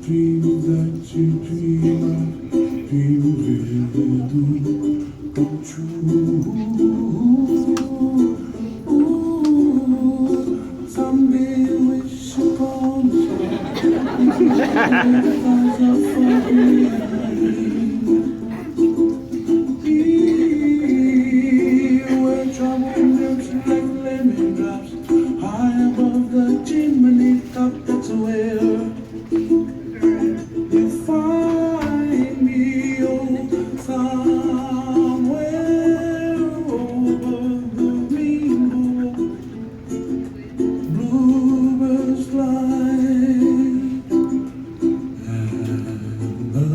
Dreams that you dream of, dreams really do come true. Ooh, someday wish upon a star. Where trouble melts like lemon drops, high above the chimney top, that's where you find me, oh, somewhere over the rainbow, bluebirds fly, and the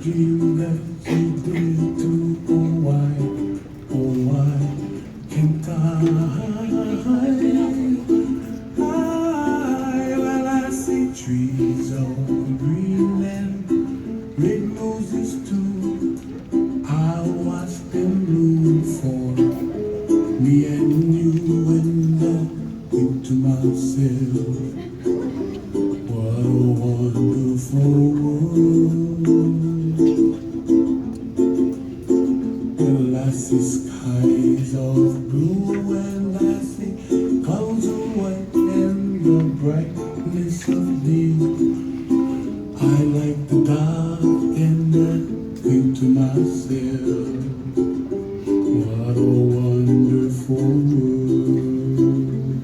dream that you did to, oh why can't well, I see trees of green and red roses too. I watch them bloom for me and you, and I think to myself, what a wonderful world. Well, I see skies of blue and I see clouds of white and the brightness of day. I like the dark and I think to myself, what a wonderful world.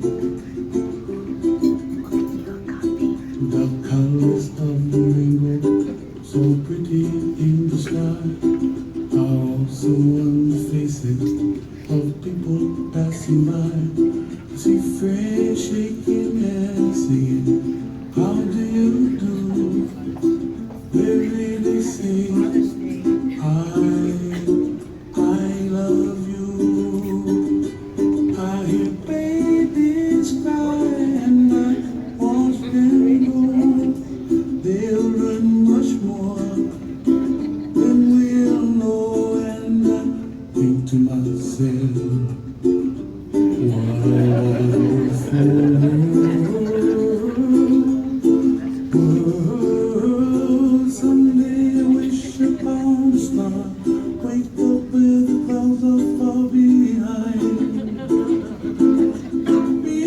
The colors of the rainbow, so pretty in the sky, are also on the faces of people passing by. I see friends shaking and singing, how do you do? They really sing, I love you. I hear babies cry and I watch them go. They'll learn much more then we'll know, and I think to myself, what a wonderful world. Someday I wish upon a star, wake up with the clouds are far behind me,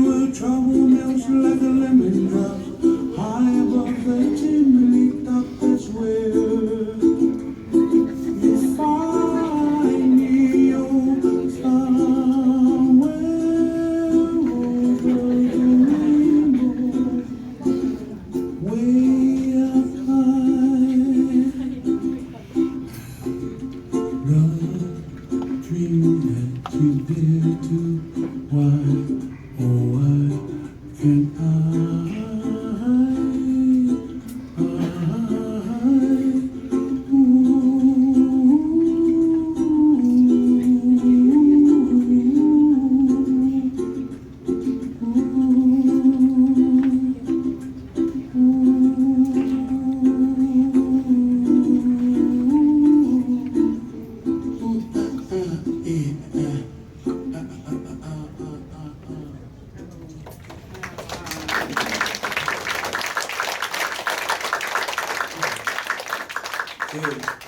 where trouble melts like a lemon drop, high above the chimney top, that's where you find me, oh, somewhere over the rainbow, way up high. The dream that you dare to, why, oh why can't I?